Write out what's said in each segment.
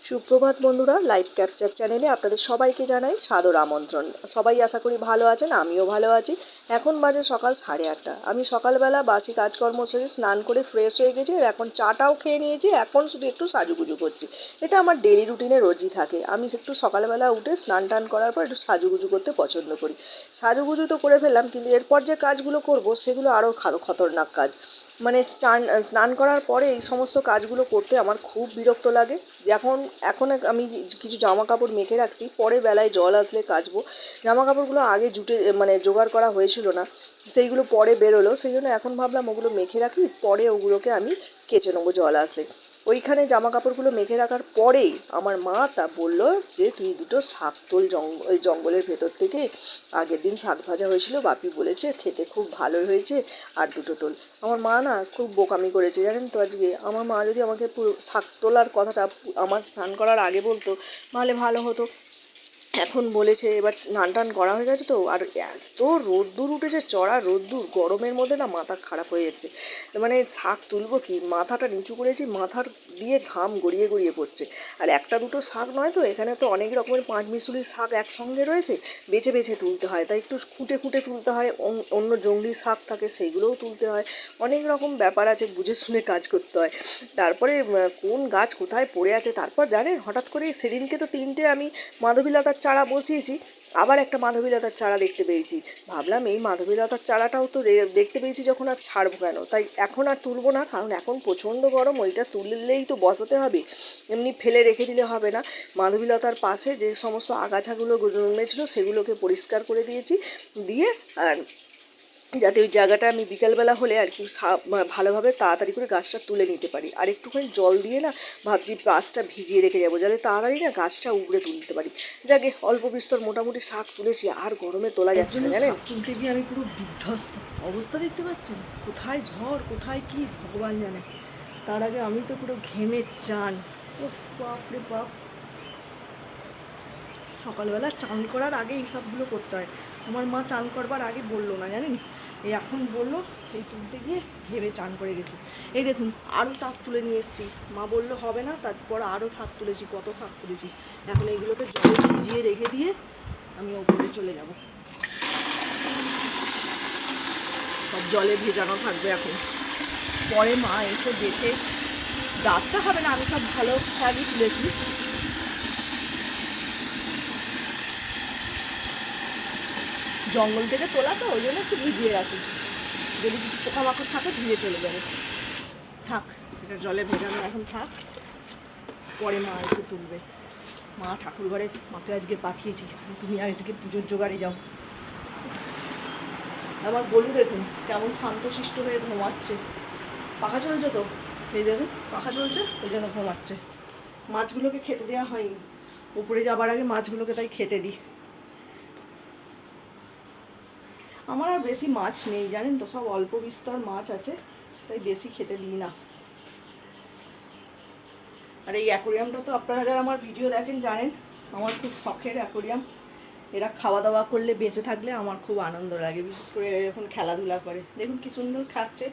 সুপ্রভাত বন্ধুরা, live capture চ্যানেলে আপনাদের সবাইকে জানাই সাদর আমন্ত্রণ। সবাই আশা করি ভালো আছেন, আমিও ভালো আছি। এখন বাজে সকাল 8:30। আমি সকালবেলা বাসি কাজকর্ম সেরে স্নান করে ফ্রেশ হয়ে গেছি, আর এখন চাটাও খেয়ে নিয়েছি। এখন শুধু একটু সাজুগুজু করছি। এটা আমার ডেলি রুটিনে রোজই থাকে। আমি একটু সকালবেলা উঠে স্নান টান করার পর একটু সাজুগুজু করতে পছন্দ করি। সাজুগুজু তো করে ফেললাম, কিন্তু এরপর যে কাজগুলো করব সেগুলো আরও খতরনাক কাজ। মানে স্নান করার পরে এই সমস্ত কাজগুলো করতে আমার খুব বিরক্ত লাগে। এখন আমি কিছু জামা কাপড় মেখে রাখছি, পরে বেলায় জল আসলে কাচবো। জামা কাপড়গুলো আগে মানে জোগাড় করা হয়েছিল না, সেইগুলো পরে বেরোলো। সেই জন্য এখন ভাবলাম ওগুলো মেখে রাখি, পরে ওগুলোকে আমি কেচে নেবো জল আসলে। ওইখানে জামা কাপড়গুলো মেখে রাখার পরেই আমার মা তা বললো যে তুই দুটো শাক তোল ওই জঙ্গলের ভেতর থেকে। আগের দিন শাক ভাজা হয়েছিল, বাপি বলেছে খেতে খুব ভালোই হয়েছে, আর দুটো তোল। আমার মা না খুব বোকামি করেছে জানেন তো। আজকে আমার মা যদি আমাকে শাক তোলার কথাটা আমার স্নান করার আগে বলতো তাহলে ভালো হতো। এখন বলেছে, এবার স্নান টান করা হয়ে গেছে তো, আর এত রোদ্দুর উঠেছে, চড়া রোদ্দুর, গরমের মধ্যে না মাথা খারাপ হয়ে যাচ্ছে। মানে শাক তুলবো কি, মাথাটা নিচু করেছি, মাথার দিয়ে ঘাম গড়িয়ে গড়িয়ে পড়ছে। আর একটা দুটো শাক নয় তো, এখানে তো অনেক রকমের পাঁচ মিশুলির শাক একসঙ্গে রয়েছে, বেছে বেছে তুলতে হয়। তাই একটু খুঁটে খুঁটে তুলতে হয়। অন্য জংলি শাক থাকে, সেইগুলোও তুলতে হয়। অনেক রকম ব্যাপার আছে, বুঝে শুনে কাজ করতে হয়। তারপরে কোন গাছ কোথায় পড়ে আছে, তারপর জানেন হঠাৎ করে সেদিনকে তো 3টে আমি মাধবীলতার চারা বসিয়েছি, আবার একটা মাধবীলতার চারা দেখতে পেয়েছি। ভাবলাম এই মাধবীলতার চারাটাও তো দেখতে পেয়েছি যখন, আর ছাড়বো কেন। তাই এখন আর তুলবো না, কারণ এখন প্রচণ্ড গরম, ওইটা তুললেই তো বসাতে হবে, এমনি ফেলে রেখে দিলে হবে না। মাধবীলতার পাশে যে সমস্ত আগাছাগুলো জন্মেছিল সেগুলোকে পরিষ্কার করে দিয়েছি, দিয়ে আর যাতে ওই জায়গাটা আমি বিকালবেলা হলে আর কি ভালোভাবে তাড়াতাড়ি করে গাছটা তুলে নিতে পারি। আর একটুখানি জল দিয়ে না ভাবছি গাছটা ভিজিয়ে রেখে যাবো, যাতে তাড়াতাড়ি না গাছটা উপড়ে তুলতে পারি। যাকে অল্প বিস্তর মোটামুটি শাক তুলেছি, আর গরমে তোলা যাচ্ছে না জানেন। শাক তুলতে গিয়ে আমি পুরো বিধ্বস্ত অবস্থা, দেখতে পাচ্ছেন কোথায় ঝড় কোথায় কি ভগবান জানে। তার আগে আমি তো পুরো ঘেমে চান। ও বাপরে বাপ, সকালবেলা চান করার আগে এই সবগুলো করতে হয়। আমার মা চান করবার আগে বললো না জানেন, এই এখন বললো। এই তুলতে গিয়ে ঘেমে চান করে গেছি। এই দেখুন আরও শাক তুলে নিয়ে এসেছি। মা বললো হবে না, তারপর আরও শাক তুলেছি, কত শাক তুলেছি। এখন এইগুলোকে জলে ভিজিয়ে রেখে দিয়ে আমি ওপরে চলে যাব। সব জলে ভেজানো থাকবে এখন, পরে মা এসে বেঁচে গাছটা হবে না। আমি সব ভালো শাকই তুলেছি। জঙ্গল থেকে তোলা তো, ওই জন্য একটু ভিজিয়ে রাখি, যদি কিছু পোকামাকড় থাকে ধুয়ে চলে যাবে। থাক, এটা জলে ভেজানো এখন থাক, পরে মা এসে তুলবে। মা ঠাকুর ঘরে মাকে আজকে পাঠিয়েছি, তুমি আজকে পুজোর জোগাড়ে যাও। আমার গরু দেখুন কেমন শান্তশিষ্ট হয়ে ঘুমাচ্ছে। পাখা চলছে তো, এই দেখুন পাখা চলছে, ওই জন্য ঘুমাচ্ছে। মাছগুলোকে খেতে দেওয়া হয়নি, উপরে যাবার আগে মাছগুলোকে তাই খেতে দিই। আমার আর বেশি মাছ নেই জানেন তো, সব অল্প বিস্তর মাছ আছে, তাই বেশি খেতে দিই না। আর এই অ্যাকোরিয়ামটা তো আপনারা যারা আমার ভিডিও দেখেন জানেন, আমার খুব শখের অ্যাকোরিয়াম। এরা খাওয়া দাওয়া করলে, বেঁচে থাকলে আমার খুব আনন্দ লাগে, বিশেষ করে এরা যখন খেলাধুলা করে। দেখুন কি সুন্দর খাচ্ছে,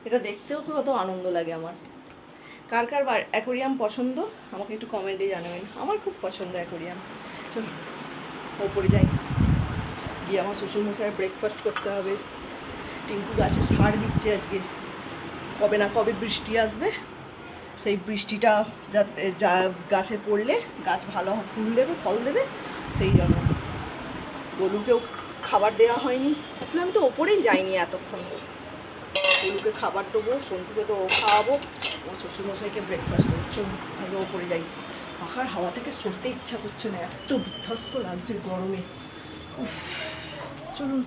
এটা দেখতেও কত আনন্দ লাগে আমার। কার কার অ্যাকোরিয়াম পছন্দ আমাকে একটু কমেন্টে জানাবেন। আমার খুব পছন্দ অ্যাকোরিয়াম। চলো ওপরে যাই, গিয়ে আমার শ্বশুরমশাই ব্রেকফাস্ট করতে হবে। টিঙ্কু গাছে সার দিচ্ছে আজকে, কবে না কবে বৃষ্টি আসবে, সেই বৃষ্টিটা যাতে গাছে পড়লে গাছ ভালো ফুল দেবে, ফল দেবে, সেই জন্য। গরুকেও খাবার দেওয়া হয়নি, আসলে আমি তো ওপরেই যাইনি এতক্ষণ। গরুকে খাবার দেবো, সন্টুকে তো খাওয়াবো, আমার শ্বশুরমশাইকে ব্রেকফাস্ট করছো, আগে ওপরে যাই। পাখার হাওয়া থেকে সরতে ইচ্ছা করছে না, এত বিধ্বস্ত লাগছে গরমে। চলুন।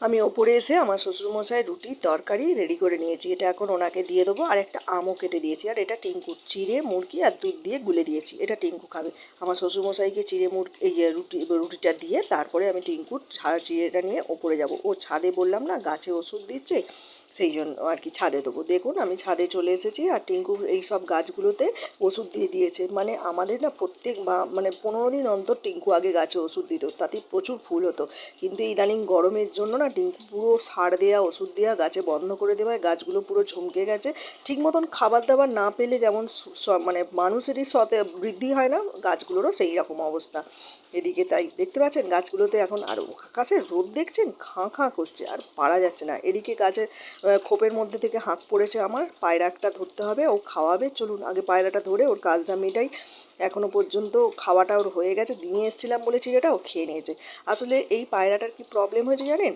আমি ওপরে এসে আমার শ্বশুরমশাই রুটি তরকারি রেডি করে নিয়েছি, এটা এখন ওনাকে দিয়ে দেবো। আর একটা আমও কেটে দিয়েছি, আর এটা টিঙ্কুর চিড়ে মুরগি আর দুধ দিয়ে গুলে দিয়েছি, এটা টিঙ্কু খাবে। আমার শ্বশুরমশাইকে চিড়ে এই রুটিটা দিয়ে তারপরে আমি টিঙ্কুর চিড়েটা নিয়ে ওপরে যাব। ও ছাদে বললাম না গাছে ওষুধ দিচ্ছে, সেই জন্য আর কি ছাদে দেবো। দেখুন আমি ছাদে চলে এসেছি, আর টিঙ্কু এই সব গাছগুলোতে ওষুধ দিয়ে দিয়েছে। মানে আমাদের না প্রত্যেক মানে 15 দিন অন্তর টিঙ্কু আগে গাছে ওষুধ দিত, তাতে প্রচুর ফুল হতো। কিন্তু ইদানিং গরমের জন্য না টিঙ্কু পুরো সার দেওয়া ওষুধ দেওয়া গাছে বন্ধ করে দেওয়ায় গাছগুলো পুরো ঝমকে গেছে। ঠিক মতন খাবার দাবার না পেলে যেমন মানে মানুষেরই বৃদ্ধি হয় না, গাছগুলোরও সেই রকম অবস্থা এদিকে। তাই দেখতে পাচ্ছেন গাছগুলোতে এখন আর আকাশের রোদ দেখছেন, খাঁ খাঁ করছে, আর পারা যাচ্ছে না। এদিকে গাছের খোপের মধ্যে থেকে হাঁক পড়েছে আমার, পায়রা একটা ধরতে হবে, ও খাওয়াবে। চলুন আগে পায়রাটা ধরে ওর কাজটা মেটাই। এখনও পর্যন্ত খাওয়াটা ওর হয়ে গেছে, নিয়ে এসেছিলাম বলে চিড়েটা ও খেয়ে নিয়েছে। আসলে এই পায়রাটার কি প্রবলেম হয়েছে জানেন,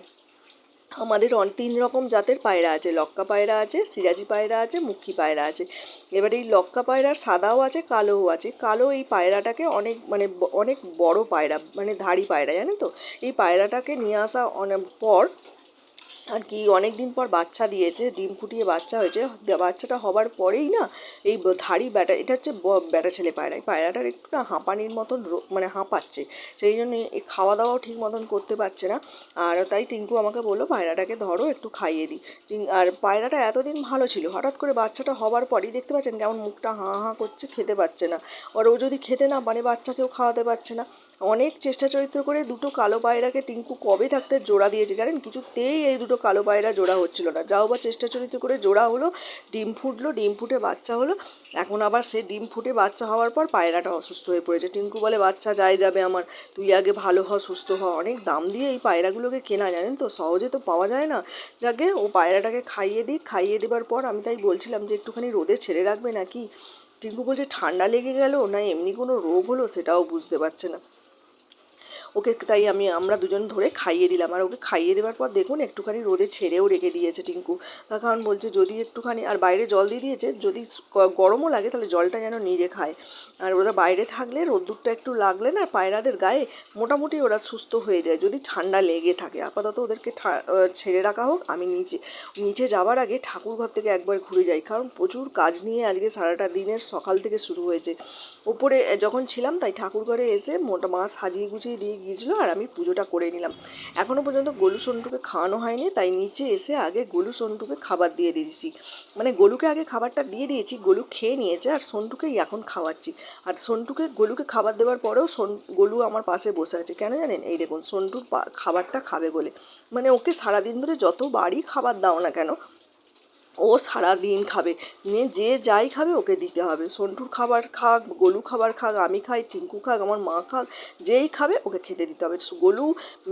আমাদের 3 রকম জাতের পায়রা আছে, লক্কা পায়রা আছে, সিরাজি পায়রা আছে, মুখী পায়রা আছে। এবার এই লক্কা পায়রার সাদাও আছে, কালোও আছে। কালো এই পায়রাটাকে অনেক মানে অনেক বড় পায়রা, মানে ধাড়ি পায়রা, জানেন তো। এই পায়রাটাকে নিয়ে আসা অনেক পর আর কি অনেক দিন পর বাচ্চা দিয়েছে, ডিম ফুটিয়ে বাচ্চা হয়েছে। বাচ্চাটা হবার পরেই না এই ধাড়ি ব্যাটা, এটা হচ্ছে ব্যাটা ছেলে পায়রা, এই পায়রাটার একটু না হাঁপানির মতন মানে হাঁপাচ্ছে, সেই জন্য এই খাওয়া দাওয়াও ঠিক মতন করতে পারছে না। আর তাই টিঙ্কু আমাকে বললো পায়রাটাকে ধরো একটু খাইয়ে দিই। আর পায়রাটা এতদিন ভালো ছিল, হঠাৎ করে বাচ্চাটা হবার পরই দেখতে পাচ্ছেন কেমন মুখটা হাঁ হাঁ করছে, খেতে পাচ্ছে না। আর ও যদি খেতে না পারে বাচ্চাকেও খাওয়াতে পারছে না। অনেক চেষ্টা চরিত্র করে দুটো কালো পায়রাকে টিঙ্কু কবে থাকতে জোড়া দিয়েছে জানেন, কিছুতেই এই দুটো কালো পায়রা জোড়া হচ্ছিল না। যাও বা চেষ্টা চরিত্র করে জোড়া হলো, ডিম ফুটলো, ডিম ফুটে বাচ্চা হলো। এখন আবার সে ডিম ফুটে বাচ্চা হওয়ার পর পায়রাটা অসুস্থ হয়ে পড়েছে। টিঙ্কু বলে বাচ্চা যাবে আমার, তুই আগে ভালো হ, সুস্থ হ। অনেক দাম দিয়ে এই পায়রাগুলোকে কেনা, জানেন তো, সহজে তো পাওয়া যায় না। যাকে ও পায়রাটাকে খাইয়ে দিই, খাইয়ে দেবার পর আমি তাই বলছিলাম যে একটুখানি রোদে ছেড়ে রাখবে নাকি। টিঙ্কু বলছে ঠান্ডা লেগে গেল না এমনি কোনো রোগ হলো সেটাও বুঝতে পারছে না। ওকে তাই আমরা দুজন ধরে খাইয়ে দিলাম। আর ওকে খাইয়ে দেওয়ার পর দেখুন একটুখানি রোদে ছেড়েও রেখে দিয়েছে টিঙ্কু। তার কারণ বলছে যদি একটুখানি, আর বাইরে জল দিয়ে দিয়েছে, যদি গরমও লাগে তাহলে জলটা যেন নিজে খায়। আর ওরা বাইরে থাকলে রোদ্দুরটা একটু লাগলে না পায়রাদের গায়ে মোটামুটি ওরা সুস্থ হয়ে যায়, যদি ঠান্ডা লেগে থাকে। আপাতত ওদেরকে ছেড়ে রাখা হোক। আমি নিচে যাওয়ার আগে ঠাকুরঘর থেকে একবার ঘুরে যাই, কারণ প্রচুর কাজ নিয়ে আজকে সারাটা দিনের সকাল থেকে শুরু হয়েছে। ওপরে যখন ছিলাম তাই ঠাকুরঘরে এসে মা সাজিয়ে গুছিয়ে দিয়ে গিয়েছিলো, আর আমি পুজোটা করে নিলাম। এখনও পর্যন্ত গোলু সন্টুকে খাওয়ানো হয়নি, তাই নিচে এসে আগে গোলু সন্টুকে খাবার দিয়ে দিয়েছি। মানে গোলুকে আগে খাবারটা দিয়ে দিয়েছি, গোলু খেয়ে নিয়েছে, আর সন্টুকেই এখন খাওয়াচ্ছি। আর গোলুকে খাবার দেওয়ার পরেও গোলু আমার পাশে বসে আছে, কেন জানেন, এই দেখুন সন্টুর খাবারটা খাবে বলে। মানে ওকে সারাদিন ধরে যতবারই খাবার দাও না কেন, ও সারাদিন খাবে, নিয়ে যে যাই খাবে ওকে দিতে হবে। সন্টুর খাবার খাক, গোলু খাবার খাক, আমি খাই, টিঙ্কু খাক, আমার মা খাক, যেই খাবে ওকে খেতে দিতে হবে। গোলু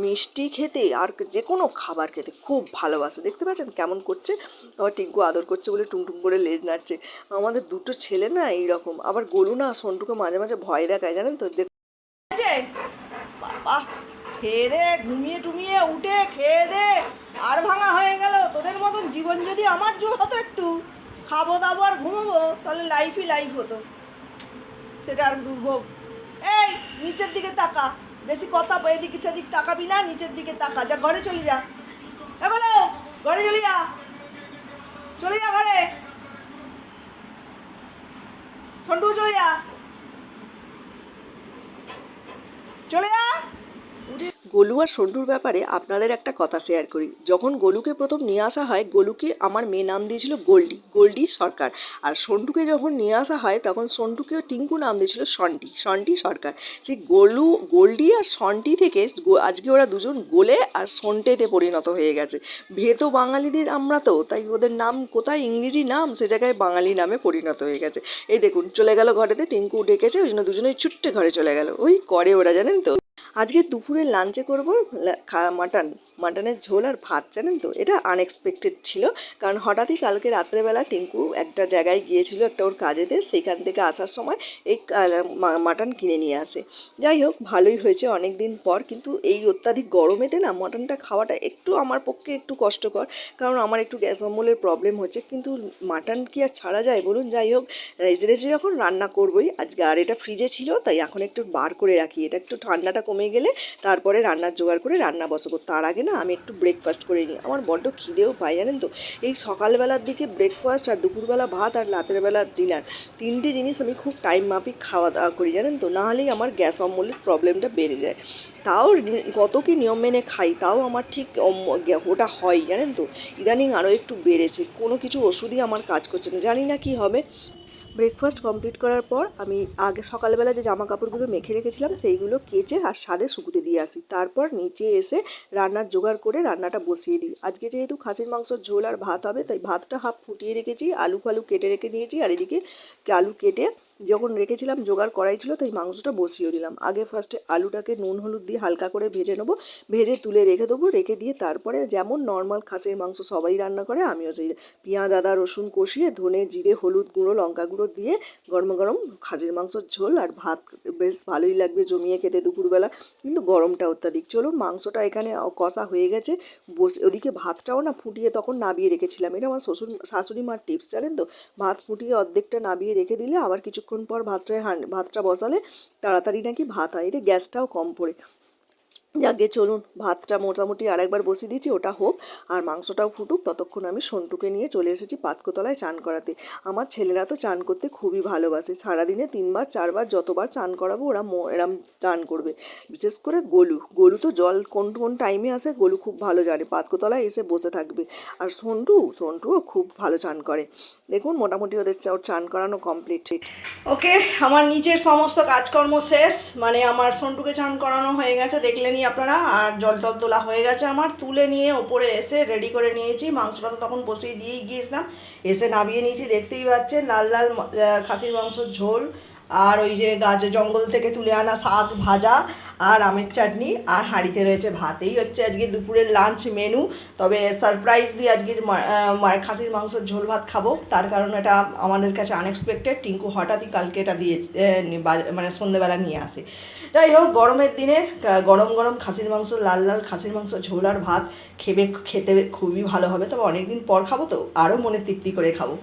মিষ্টি খেতে আর যে কোনো খাবার খেতে খুব ভালোবাসে। দেখতে পাচ্ছেন কেমন করছে, আবার টিঙ্কু আদর করছে বলে টুংটুং করে লেজ নাড়ছে। আমাদের দুটো ছেলে না এইরকম। আবার গোলু না সন্টুকে মাঝে মাঝে ভয় দেখায়, জানেন তো। বাবা, খেয়ে দে, ঘুমিয়ে টুমিয়ে উঠে খেয়ে দে, আর ভাঙা হয়ে গেল। তোদের মতন জীবন যদি আমার জোর হতো, একটু খাবো দাবো আর ঘুমোবো, তাহলে লাইফই লাইফ হতো। সেটা আর দুর্ভোগ। এই নিচের দিকে তাকা, বেশি কথা এদিক সেদিক তাকাবি না, নিচের দিকে তাকা। যা ঘরে চলে যা, বলো ঘরে চলে যা, চলে যা ঘরে, সন্টু চলে যা, চলে যা। গোলু আর সন্টুর ব্যাপারে আপনাদের একটা কথা শেয়ার করি। যখন গোলুকে প্রথম নিয়ে আসা হয়, গোলুকে আমার মেয়ে নাম দিয়েছিল গোল্ডি সরকার। আর সন্টুকে যখন নিয়ে আসা হয় তখন সন্টুকেও টিঙ্কু নাম দিয়েছিল সন্টি সরকার। যে গোল্ডি আর সন্টি থেকে আজকে ওরা দুজন গোলে আর সন্টেতে পরিণত হয়ে গেছে। ভেতো বাঙালিদের আমরা তো, তাই ওদের নাম কোথায় ইংরেজি নাম, সে জায়গায় বাঙালি নামে পরিণত হয়ে গেছে। এই দেখুন চলে গেল ঘরেতে, টিঙ্কু ডেকেছে, ওই জন্য দুজনেই ছুট্টে ঘরে চলে গেল। ওই করে ওরা, জানেন তো। আজকে দুপুরে লাঞ্চে করব মাটনের ঝোল আর ভাত, জানেন তো। এটা আনএক্সপেক্টেড ছিল, কারণ হঠাৎই কালকে রাত্রেবেলা টিঙ্কু একটা জায়গায় গিয়েছিল, একটা ওর কাজেতে, সেইখান থেকে আসার সময় এই মাটন কিনে নিয়ে আসে। যাই হোক ভালোই হয়েছে অনেক দিন পর, কিন্তু এই অত্যাধিক গরমেতে না মাটনটা খাওয়াটা একটু আমার পক্ষে একটু কষ্টকর, কারণ আমার একটু গ্যাস অম্বলের প্রবলেম হচ্ছে। কিন্তু মাটন কি আর ছাড়া যায় বলুন। যাই হোক রেজে যখন রান্না করবোই আজকে, আর এটা ফ্রিজে ছিল তাই এখন একটু বার করে রাখি, এটা একটু ঠান্ডাটা কমে গেলে তারপরে রান্নার জোগাড় করে রান্না বসাবো। তার আগে না আমি একটু ব্রেকফাস্ট করে নিই, আমার বড্ড খিদেও পাই জানেন তো। এই সকালবেলার দিকে ব্রেকফাস্ট আর দুপুরবেলা ভাত আর রাতের বেলা ডিনার, তিনটে জিনিস আমি খুব টাইম মাফিক খাওয়া দাওয়া করি জানেন তো, নাহলেই আমার গ্যাস অম্বলের প্রবলেমটা বেড়ে যায়। তাও কত কি নিয়ম মেনে খাই, তাও আমার ঠিক ওটা হয় জানেন তো। ইদানিং আরও একটু বেড়েছে, কোনো কিছু ওষুধই আমার কাজ করছে না, জানি না কি হবে। ব্রেকফাস্ট কমপ্লিট করার পর আমি আগে সকালবেলা যে জামা কাপড়গুলো মেখে রেখেছিলাম সেইগুলো কেচে আর ছাদে শুকুতে দিয়ে আসি, তারপর নিচে এসে রান্নার জোগাড় করে রান্নাটা বসিয়ে দিই। আজকে যেহেতু খাসির মাংসর ঝোল আর ভাত হবে, তাই ভাতটা হাফ ফুটিয়ে রেখেছি, আলু ফালু কেটে রেখে দিয়েছি, আর এদিকে আলু কেটে যখন রেখেছিলাম জোগাড় করাই ছিল, তাই মাংসটা বসিয়ে দিলাম। আগে ফার্স্টে আলুটাকে নুন হলুদ দিয়ে হালকা করে ভেজে নেবো, ভেজে তুলে রেখে দেবো, রেখে দিয়ে তারপরে যেমন নর্মাল খাসির মাংস সবাই রান্না করে আমিও সেই পেঁয়াজ আদা রসুন কষিয়ে ধনে জিরে হলুদ গুঁড়ো লঙ্কা গুঁড়ো দিয়ে গরম গরম খাসির মাংসর ঝোল আর ভাত বেশ ভালোই লাগবে জমিয়ে খেতে দুপুরবেলা, কিন্তু গরমটা অত্যাধিক। চলুন মাংসটা এখানে কষা হয়ে গেছে, বসে ওদিকে ভাতটাও না ফুটিয়ে তখন নাবিয়ে রেখেছিলাম। এটা আমার শাশুড়ি মার টিপস জানেন তো, ভাত ফুটিয়ে অর্ধেকটা নাবিয়ে রেখে দিলে আবার কিছুক্ষণ পর ভাতটা বসালে তাড়াতাড়ি নাকি ভাত হয়, এতে গ্যাসটাও কম পড়ে। যাকে চলুন ভাতটা মোটামুটি আরেকবার বসিয়ে দিয়েছি, ওটা হোক আর মাংসটাও ফুটুক, ততক্ষণ আমি সন্টুকে নিয়ে চলে এসেছি পাতকোতলায় চান করাতে। আমার ছেলেরা তো চান করতে খুবই ভালোবাসে, সারাদিনে 3বার 4বার যতবার চান করাবো ওরা এরম চান করবে। বিশেষ করে গোলু তো জল কোন কোন টাইমে আসে গোলু খুব ভালো জানে, পাতকোতলায় এসে বসে থাকবে। আর সন্টুও খুব ভালো চান করে। দেখুন মোটামুটি ওদের চান করানো কমপ্লিট। ওকে, আমার নিচের সমস্ত কাজকর্ম শেষ, মানে আমার সন্টুকে চান করানো হয়ে গেছে দেখলেনি আপনারা, আর জল টল তোলা হয়ে গেছে আমার, তুলে নিয়ে ওপরে এসে রেডি করে নিয়েছি। মাংসটা তো তখন বসিয়ে দিয়েই গিয়েছিলাম, এসে নামিয়ে নিয়েছি, দেখতেই পাচ্ছেন লাল লাল খাসির মাংসর ঝোল, আর ওই যে জঙ্গল থেকে তুলে আনা শাক ভাজা, আর আমের চাটনি, আর হাঁড়িতে রয়েছে ভাত। এই হচ্ছে আজকে দুপুরের লাঞ্চ মেনু। তবে সারপ্রাইজলি আজকের খাসির মাংসের ঝোল ভাত খাবো, তার কারণ এটা আমাদের কাছে আনএক্সপেক্টেড। টিঙ্কু হঠাৎই কালকে এটা দিয়ে মানে সন্ধ্যেবেলা নিয়ে আসে। যাই হোক, গরমের দিনে গরম গরম খাসির মাংস, লাল লাল খাসির মাংস ঝোল আর ভাত খেতে খুবই ভালো হবে। তবে অনেকদিন পর খাবো তো আরও মনে তৃপ্তি করে খাবো।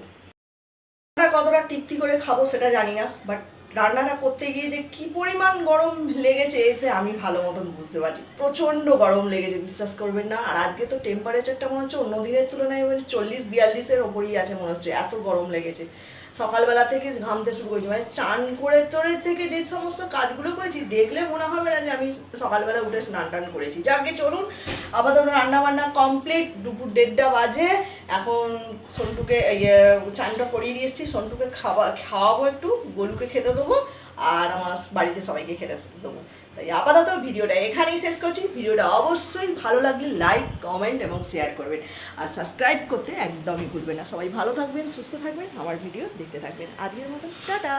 কতটা তৃপ্তি করে খাবো সেটা জানি না, বাট রান্নাটা করতে গিয়ে যে কি পরিমাণ গরম লেগেছে সে আমি ভালো মতন বুঝতে পারছি। প্রচণ্ড গরম লেগেছে, বিশ্বাস করবেন না। আর আজকে তো টেম্পারেচারটা মনে হচ্ছে অন্য দিনের তুলনায় 40-42-এর ওপরই আছে মনে হচ্ছে, এত গরম লেগেছে। সকালবেলা থেকে ঘামতে শুরু করেছি, মানে চান করে তোরে থেকে যে সমস্ত কাজগুলো করেছি দেখলে মনে হবে না যে আমি সকালবেলা উঠে স্নান টান করেছি। যাকে চলুন, আপাতত রান্না বান্না কমপ্লিট, দুপুর 1:30 বাজে। এখন সন্টুকে চানটা করিয়ে দিয়ে এসেছি, সন্টুকে খাওয়াবো, একটু গোলুকে খেতে দেবো, আর আমার বাড়িতে সবাইকে খেতে দেবো। তাই আপাতত ভিডিওটা এখানেই শেষ করছি। ভিডিওটা অবশ্যই ভালো লাগলে লাইক কমেন্ট এবং শেয়ার করবেন, আর সাবস্ক্রাইব করতে একদমই ভুলবেন না। সবাই ভালো থাকবেন, সুস্থ থাকবেন, আমার ভিডিও দেখতে থাকবেন। আজকের মতন টাটা।